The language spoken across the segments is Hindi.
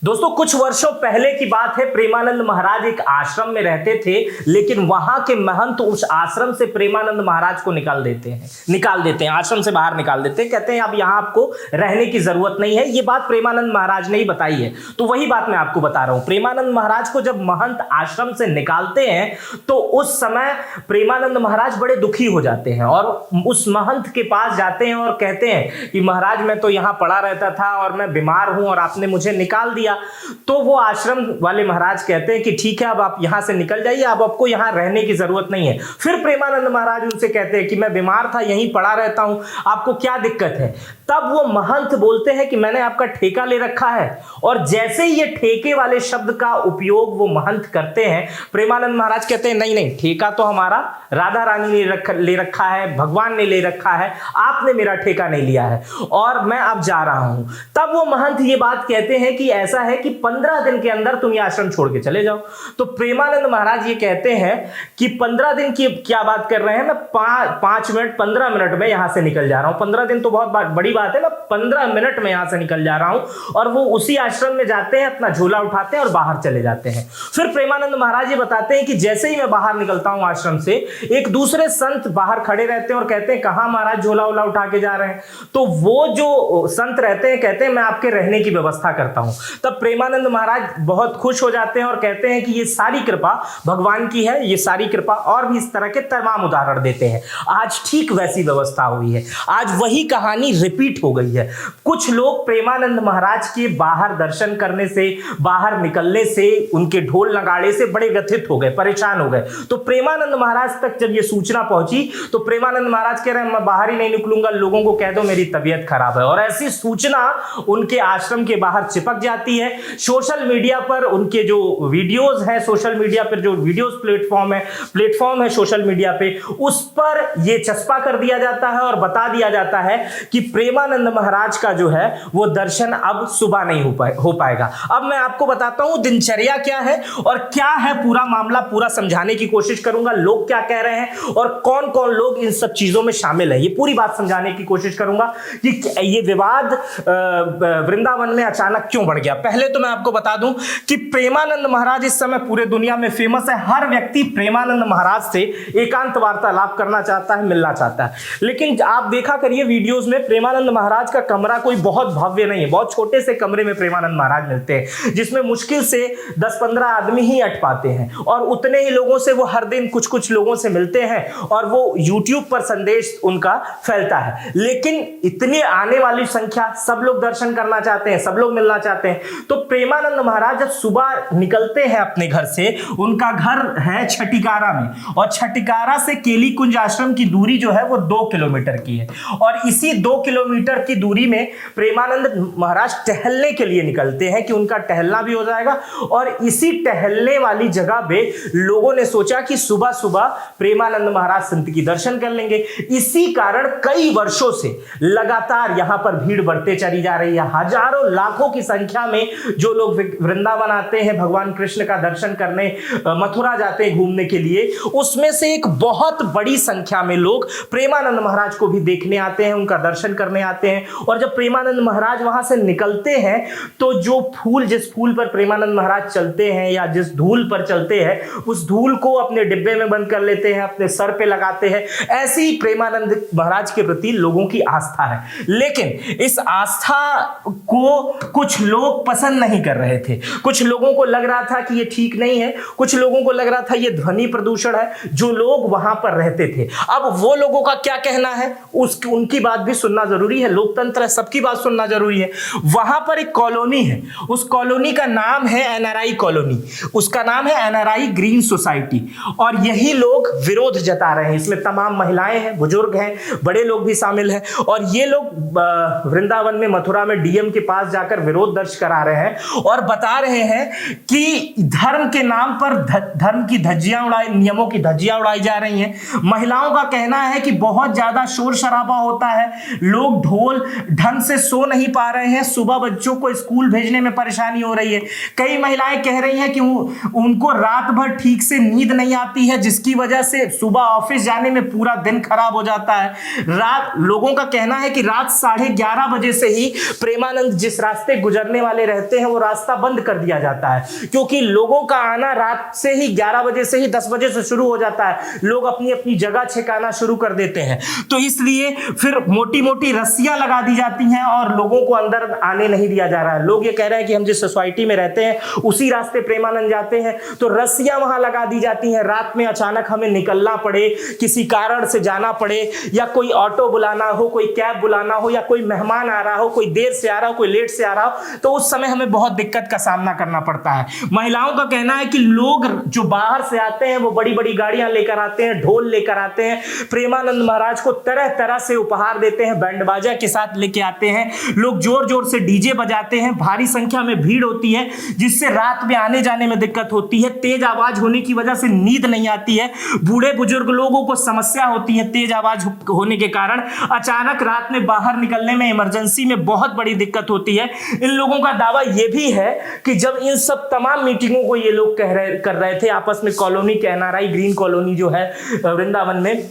दोस्तों कुछ वर्षों पहले की बात है। प्रेमानंद महाराज एक आश्रम में रहते थे, लेकिन वहां के महंत उस आश्रम से प्रेमानंद महाराज को निकाल देते हैं, आश्रम से बाहर निकाल देते हैं। कहते हैं अब यहां आपको रहने की जरूरत नहीं है। ये बात प्रेमानंद महाराज ने ही बताई है, तो वही बात मैं आपको बता रहा हूं। प्रेमानंद महाराज को जब महंत आश्रम से निकालते हैं तो उस समय प्रेमानंद महाराज बड़े दुखी हो जाते हैं और उस महंत के पास जाते हैं और कहते हैं कि महाराज मैं तो यहां पड़ा रहता था और मैं बीमार हूं और आपने मुझे निकाल दिया। तो वो आश्रम वाले महाराज कहते हैं कि ठीक है अब आप यहां से निकल जाइए, अब आपको यहां रहने की जरूरत नहीं है। फिर प्रेमानंद महाराज उनसे कहते हैं कि मैं बीमार था, यहीं पड़ा रहता हूं, आपको क्या दिक्कत है। तब वो महंत बोलते हैं कि मैंने आपका ठेका ले रखा है। और जैसे ही ये ठेके वाले शब्द का उपयोग वो महंत करते हैं, प्रेमानंद महाराज कहते हैं नहीं नहीं, ठेका तो हमारा राधा रानी ने ले रखा है, भगवान ने ले रखा है, आपने मेरा ठेका नहीं लिया है और मैं अब जा रहा हूं। तब वो महंत ये बात कहते हैं कि ऐसा है कि 15 दिन के अंदर तुम ये आश्रम छोड़ के चले जाओ। तो प्रेमानंद महाराज ये कहते हैं कि 15 दिन की क्या बात कर रहे हैं, मैं 5 मिनट 15 मिनट में यहां से निकल जा रहा हूं। 15 दिन तो बहुत बड़ी बात है ना, 15 मिनट में यहां से निकल जा रहा हूं। और वो उसी आश्रम में जाते हैं, अपना झोला उठाते हैं और बाहर चले जाते हैं। फिर प्रेमानंद महाराज ये बताते हैं कि जैसे ही मैं बाहर निकलता हूं आश्रम से, एक दूसरे संत बाहर खड़े रहते हैं और कहते हैं कहां महाराज झोला वोला उठा के जा रहे हैं। तो वो जो संत रहते हैं कहते हैं मैं आपके रहने की व्यवस्था करता हूं। तब प्रेमानंद महाराज बहुत खुश हो जाते हैं और कहते हैं कि ये सारी कृपा भगवान की है, ये सारी कृपा। और भी इस तरह के तमाम उदाहरण देते हैं। आज ठीक वैसी व्यवस्था हुई है, आज वही कहानी रिपीट हो गई है। कुछ लोग प्रेमानंद महाराज के बाहर दर्शन करने से, बाहर निकलने से, उनके ढोल नगाड़े से बड़े व्यथित हो गए, परेशान हो गए। तो प्रेमानंद महाराज तक जब ये सूचना पहुंची तो प्रेमानंद महाराज कह रहे हैं मैं बाहर ही नहीं निकलूंगा, लोगों को कह दो मेरी तबीयत खराब है। और ऐसी सूचना उनके आश्रम के बाहर चिपक जाती है। सोशल मीडिया पर उनके जो वीडियोस हैं, सोशल मीडिया पर जो वीडियोस प्लेटफॉर्म है सोशल मीडिया पे, उस पर यह चस्पा कर दिया जाता है और बता दिया जाता है कि प्रेमानंद महाराज का जो है वो दर्शन अब सुबह नहीं हो पाएगा। अब मैं आपको बताता हूं दिनचर्या क्या है और क्या है पूरा मामला, पूरा समझाने की कोशिश करूंगा। लोग क्या कह रहे हैं और कौन कौन लोग इन सब चीजों में शामिल है, ये पूरी बात समझाने की कोशिश करूंगा कि ये विवाद वृंदावन में अचानक क्यों बढ़ गया। पहले तो मैं आपको बता दूं कि प्रेमानंद महाराज इस समय पूरे दुनिया में फेमस है। हर व्यक्ति प्रेमानंद महाराज से एकांत वार्तालाप करना चाहता है, मिलना चाहता है। लेकिन आप देखा करिए वीडियोस में प्रेमानंद महाराज का कमरा कोई बहुत भव्य नहीं है, बहुत छोटे से कमरे में प्रेमानंद महाराज मिलते हैं, जिसमें मुश्किल से 10-15 आदमी ही अट पाते हैं। और उतने ही लोगों से वो हर दिन कुछ लोगों से मिलते हैं और वो YouTube पर संदेश उनका फैलता है। लेकिन इतनी आने वाली संख्या, सब लोग दर्शन करना चाहते हैं, सब लोग मिलना चाहते हैं। तो प्रेमानंद महाराज जब सुबह निकलते हैं अपने घर से, उनका घर है छटिकारा में और छटिकारा से केली कुंज आश्रम की दूरी जो है वो 2 किलोमीटर की है। और इसी 2 किलोमीटर की दूरी में प्रेमानंद महाराज टहलने के लिए निकलते हैं कि उनका टहलना भी हो जाएगा। और इसी टहलने वाली जगह पे लोगों ने सोचा कि सुबह सुबह प्रेमानंद महाराज संत की दर्शन कर लेंगे। इसी कारण कई वर्षों से लगातार यहां पर भीड़ बढ़ते चली जा रही है। हजारों लाखों की संख्या में जो लोग वृंदावन आते हैं भगवान कृष्ण का दर्शन करने, मथुरा जाते हैं घूमने के लिए, उसमें से एक बहुत बड़ी संख्या में लोग प्रेमानंद महाराज को भी देखने आते हैं, उनका दर्शन करने आते हैं। और जब प्रेमानंद महाराज वहां से निकलते हैं तो जो फूल, जिस फूल पर प्रेमानंद महाराज चलते हैं या जिस धूल पर चलते हैं, उस धूल को अपने डिब्बे में बंद कर लेते हैं, अपने सर पे लगाते हैं। ऐसी ही प्रेमानंद महाराज के प्रति लोगों की आस्था है। लेकिन इस आस्था को कुछ लोग पसंद नहीं कर रहे थे। कुछ लोगों को लग रहा था कि ये ठीक नहीं है, कुछ लोगों को लग रहा था ये ध्वनि प्रदूषण है, जो लोग वहां पर रहते थे। अब वो लोगों का क्या कहना है, उनकी बात भी सुनना जरूरी है। लोकतंत्र है, सबकी बात सुनना जरूरी है। वहां पर एक कॉलोनी है, उस कॉलोनी का नाम है एनआरआई कॉलोनी, उसका नाम है एनआरआई ग्रीन सोसाइटी। और यही लोग विरोध जता रहे हैं। इसमें तमाम महिलाएं हैं, बुजुर्ग हैं, बड़े लोग भी शामिल हैं। और ये लोग वृंदावन में, मथुरा में डीएम के पास जाकर विरोध दर्ज करा रहे हैं और बता रहे हैं कि धर्म के नाम पर धर्म की धज्जियां उड़ाई, नियमों की धज्जियां उड़ाई जा रही हैं। महिलाओं का कहना है कि बहुत ज्यादा शोर शराबा होता है, लोग ढोल ढंग से सो नहीं पा रहे हैं, सुबह बच्चों को स्कूल भेजने में परेशानी हो रही है। कई महिलाएं कह रही हैं कि उनको रात भर ठीक से नींद नहीं आती है, जिसकी वजह से सुबह ऑफिस जाने में पूरा दिन खराब हो जाता है। लोगों का कहना है कि रात 11:30 बजे से ही प्रेमानंद जिस रास्ते गुजरने वाले रहते हैं वो रास्ता बंद कर दिया जाता है, क्योंकि लोगों का आना रात से ही 11 बजे से ही 10 बजे से शुरू हो जाता है, लोग अपनी अपनी जगह छेकाना शुरू कर देते हैं। तो इसलिए फिर मोटी मोटी रस्सियां लगा दी जाती हैं और लोगों को अंदर आने नहीं दिया जा रहा है। लोग ये कह रहे हैं कि हम जिस सोसाइटी में रहते हैं उसी रास्ते प्रेमानंद जाते हैं, तो रस्सियां वहां लगा दी जाती हैं। रात में अचानक हमें निकलना पड़े, किसी कारण से जाना पड़े, या कोई ऑटो बुलाना हो, कोई कैब बुलाना हो, या कोई मेहमान आ रहा हो, कोई देर से आ रहा हो, कोई लेट से आ रहा हो, तो उस समय हमें बहुत दिक्कत का सामना करना पड़ता है। महिलाओं का कहना है कि लोग जो बाहर से आते हैं वो बड़ी बड़ी गाड़ियां लेकर आते हैं, ढोल लेकर आते हैं, प्रेमानंद महाराज को तरह तरह से उपहार देते हैं, बैंड बाजा के साथ लेके आते हैं, लोग जोर जोर से डीजे बजाते हैं, भारी संख्या में भीड़ होती है जिससे रात में आने जाने में दिक्कत होती है, तेज आवाज होने की वजह से नींद नहीं आती है, बूढ़े बुजुर्ग लोगों को समस्या होती है तेज आवाज होने के कारण, अचानक रात में बाहर निकलने में इमरजेंसी में बहुत बड़ी दिक्कत होती है। इन लोगों का दावा यह भी है कि जब इन सब तमाम मीटिंगों को ये लोग कर रहे थे आपस में, कॉलोनी के एनआरआई ग्रीन कॉलोनी जो है वृंदावन में,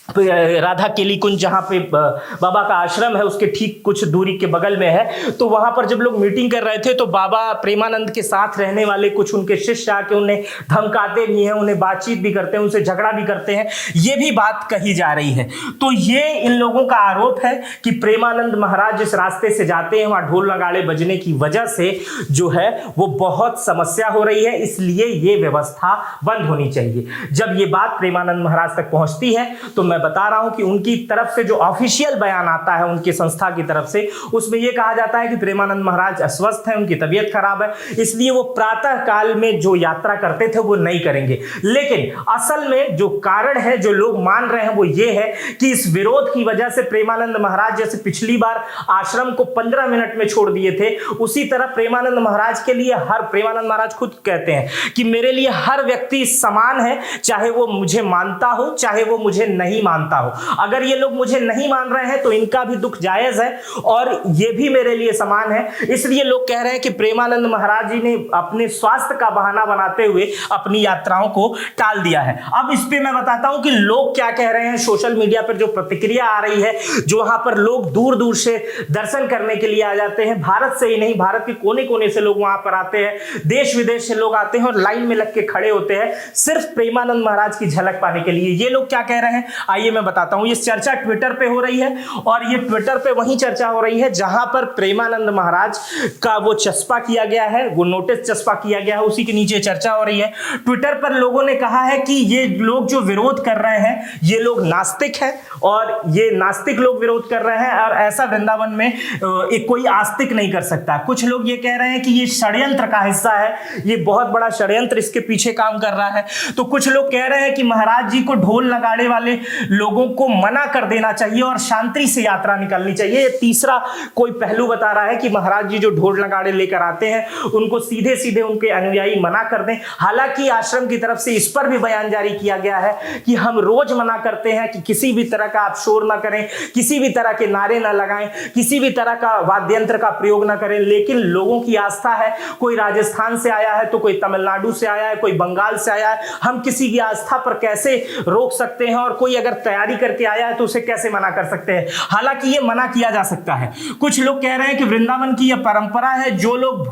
राधा केली कुंज जहां पे बाबा का आश्रम है उसके ठीक कुछ दूरी के बगल में है, तो वहां पर जब लोग मीटिंग कर रहे थे तो बाबा प्रेमानंद के साथ रहने वाले कुछ उनके शिष्य आके उन्हें धमकाते भी हैं, उन्हें बातचीत भी करते हैं, उनसे झगड़ा भी करते हैं, ये भी बात कही जा रही है। तो ये इन लोगों का आरोप है कि प्रेमानंद महाराज जिस रास्ते से जाते हैं वहां ढोल नगाड़े बजने की वजह से जो है वो बहुत समस्या हो रही है, इसलिए ये व्यवस्था बंद होनी चाहिए। जब ये बात प्रेमानंद महाराज तक पहुंचती है तो मैं बता रहा हूं कि उनकी तरफ से जो ऑफिशियल बयान आता है उनकी संस्था की तरफ से, उसमें यह कहा जाता है कि प्रेमानंद महाराज अस्वस्थ हैं, उनकी तबीयत खराब है, इसलिए वो प्रातः काल में जो यात्रा करते थे वो नहीं करेंगे। लेकिन असल में जो कारण है जो लोग मान रहे हैं वो ये है कि इस विरोध की वजह से प्रेमानंद महाराज जैसे पिछली बार आश्रम को 15 मिनट में छोड़ दिए थे, उसी तरह प्रेमानंद महाराज के लिए प्रेमानंद महाराज खुद कहते हैं कि मेरे लिए हर व्यक्ति समान है, चाहे वो मुझे मानता हो चाहे वो मुझे नहीं मानता हो। अगर ये लोग मुझे नहीं मान रहे हैं तो इनका भी दुख जायज है और ये भी मेरे लिए समान है। इसलिए लोग कह रहे हैं कि प्रेमानंद महाराज जी ने अपने स्वास्थ्य का बहाना बनाते हुए अपनी यात्राओं को टाल दिया है। अब इस पे मैं बताता हूं कि लोग क्या कह रहे हैं। सोशल मीडिया पर जो प्रतिक्रिया आ रही है, जो वहां पर लोग दूर दूर से दर्शन करने के लिए आ जाते हैं, भारत से ही नहीं भारत के कोने कोने से लोग वहां पर आते हैं, देश विदेश से लोग आते हैं और लाइन में लग के खड़े होते हैं सिर्फ प्रेमानंद महाराज की झलक पाने के लिए। ये लोग क्या कह रहे हैं आइए मैं बताता हूं। ये चर्चा ट्विटर पे हो रही है और ये ट्विटर पे वही चर्चा हो रही है जहां पर प्रेमानंद महाराज का वो चस्पा किया गया है, वो नोटिस चस्पा किया गया है, उसी के नीचे चर्चा हो रही है। ट्विटर पर लोगों ने कहा है कि ये लोग जो विरोध कर रहे हैं ये लोग नास्तिक हैं और ये नास्तिक लोग विरोध कर रहे हैं और ऐसा वृंदावन में एक कोई आस्तिक नहीं कर सकता। कुछ लोग ये कह रहे हैं कि ये षड्यंत्र का हिस्सा है, ये बहुत बड़ा षड्यंत्र इसके पीछे काम कर रहा है। तो कुछ लोग कह रहे हैं कि महाराज जी को ढोल नगाड़े वाले लोगों को मना कर देना चाहिए और शांति से यात्रा निकलनी चाहिए। ये तीसरा कोई पहलू बता रहा है कि महाराज जी जो ढोल नगाड़े लेकर आते हैं उनको सीधे सीधे उनके अनुयायी मना कर दें। हालांकि आश्रम की तरफ से इस पर भी बयान जारी किया गया है कि हम रोज मना करते हैं कि किसी भी तरह का आप शोर ना करें, किसी भी तरह के नारे ना लगाएं, किसी भी तरह का वाद्य यंत्र का प्रयोग ना करें। लेकिन लोगों की आस्था है, कोई राजस्थान से आया है तो कोई तमिलनाडु से आया है, कोई बंगाल से आया है, हम किसी की आस्था पर कैसे रोक सकते हैं और कोई अगर तैयारी करके आया है तो उसे कैसे मना कर सकते हैं। हालांकि ये मना किया जा सकता है। कुछ लोग कह रहे हैं कि वृंदावन की यह परंपरा है, जो लोग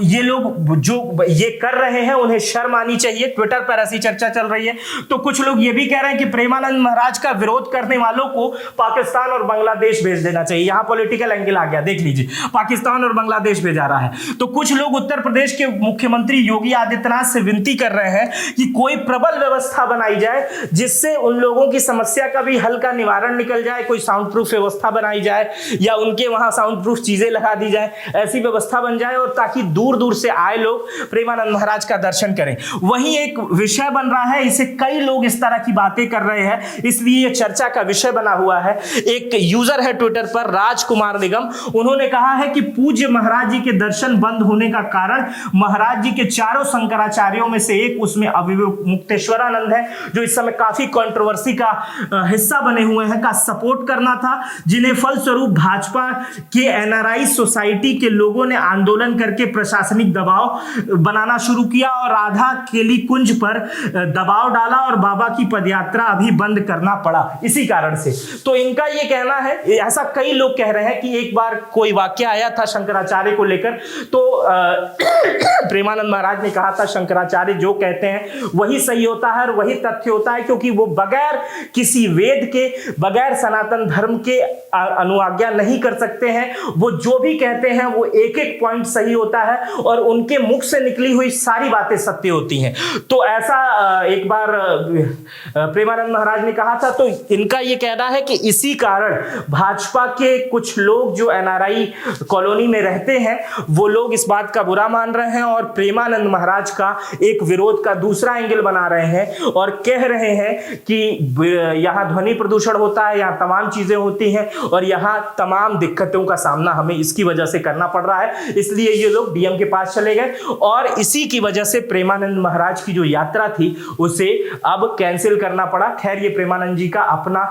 ये लोग जो ये कर रहे हैं उन्हें शर्म आनी चाहिए। ट्विटर पर ऐसी चर्चा चल रही है। तो कुछ लोग ये भी कह रहे हैं कि प्रेमानंद महाराज का विरोध करने वालों को पाकिस्तान और बांग्लादेश भेज देना चाहिए। यहां पॉलिटिकल एंगल आ गया, देख लीजिए, पाकिस्तान और बांग्लादेश भेजा रहा है। तो कुछ लोग उत्तर प्रदेश के मुख्यमंत्री योगी आदित्यनाथ से विनती कर रहे हैं कि कोई प्रबल व्यवस्था बनाई जाए जिससे उन लोगों की समस्या का भी हल का निवारण निकल जाए। कोई साउंड प्रूफ व्यवस्था बनाई जाए या उनके वहां साउंड प्रूफ चीजें लगा दी जाए, ऐसी व्यवस्था बन जाए और ताकि दूर दूर से आए लोग प्रेमानंद महाराज का दर्शन करें। वहीं एक विषय बन रहा है, इसे कई लोग इस तरह की बातें कर रहे हैं, इसलिए यह चर्चा का विषय बना हुआ है। एक यूजर है ट्विटर पर राजकुमार निगम, उन्होंने कहा है कि पूज्य महाराज जी के दर्शन बंद होने का कारण महाराज जी के चारों शंकराचार्यों में से एक, उसमें अविमुक्तेश्वरानंद है जो इस समय काफी कंट्रोवर्सी का का हिस्सा बने हुए हैं का सपोर्ट करना था, जिन्हें फलस्वरूप भाजपा के एनआरआई सोसाइटी के लोगों ने आंदोलन करके प्रशासनिक दबाव बनाना शुरू किया और राधा केली कुंज पर दबाव डाला और बाबा की पदयात्रा अभी बंद करना पड़ा इसी कारण से। तो इनका ये कहना है, ऐसा कई लोग कह रहे हैं कि एक बार कोई वाक्य आया था शंकराचार्य को लेकर, तो प्रेमानंद महाराज ने कहा था शंकराचार्य जो कहते हैं वही सही होता है और वही तथ्य होता है, क्योंकि वो बगैर किसी वेद के, बगैर सनातन धर्म के अनुआज्ञा नहीं कर सकते हैं। वो जो भी कहते हैं वो एक एक पॉइंट सही होता है और उनके मुख से निकली हुई सारी बातें सत्य होती हैं। तो ऐसा एक बार प्रेमानंद महाराज ने कहा था। तो इनका ये कहना है कि इसी कारण भाजपा के कुछ लोग जो एनआरआई कॉलोनी में रहते हैं वो लोग इस बात का बुरा मान रहे हैं और प्रेमानंद महाराज का एक विरोध का दूसरा एंगल बना रहे हैं और कह रहे हैं कि यहां ध्वनि प्रदूषण होता है, यहां तमाम चीजें होती हैं और यहां तमाम दिक्कतों का सामना हमें इसकी वजह से करना पड़ रहा है, इसलिए ये लोग डीएम के पास चले गए और इसी की वजह से प्रेमानंद महाराज की जो यात्रा थी उसे अब कैंसिल करना पड़ा। खैर ये प्रेमानंद जी का अपना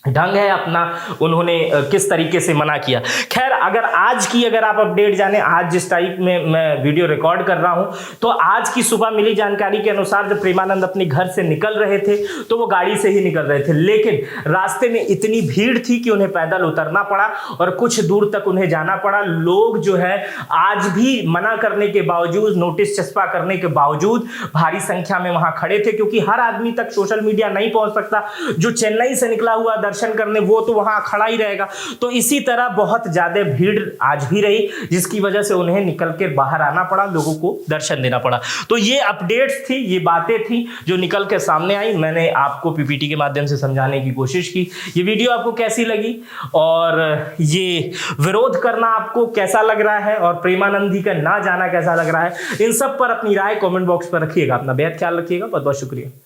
ढंग है, अपना उन्होंने किस तरीके से मना किया। खैर अगर आप अपडेट जाने, आज जिस टाइप में मैं वीडियो रिकॉर्ड कर रहा हूं, तो आज की सुबह मिली जानकारी के अनुसार जब प्रेमानंद अपने घर से निकल रहे थे तो वो गाड़ी से ही निकल रहे थे, लेकिन रास्ते में इतनी भीड़ थी कि उन्हें पैदल उतरना पड़ा और कुछ दूर तक उन्हें जाना पड़ा। लोग जो है आज भी मना करने के बावजूद, नोटिस चस्पा करने के बावजूद भारी संख्या में वहां खड़े थे, क्योंकि हर आदमी तक सोशल मीडिया नहीं पहुंच सकता। जो चेन्नई से निकला हुआ दर्शन करने वो तो वहां खड़ा ही रहेगा। तो इसी तरह बहुत ज्यादा भीड़ आज भी रही, जिसकी वजह से उन्हें निकल के बाहर आना पड़ा, लोगों को दर्शन देना पड़ा। तो ये अपडेट्स थी, ये बातें थी जो निकल के सामने आई। मैंने आपको पीपीटी के माध्यम से समझाने की कोशिश की। ये वीडियो आपको कैसी लगी और ये विरोध करना आपको कैसा लग रहा है और प्रेमानंद जी का ना जाना कैसा लग रहा है, इन सब पर अपनी राय कमेंट बॉक्स पर रखिएगा। अपना बेहद ख्याल रखिएगा। बहुत बहुत शुक्रिया।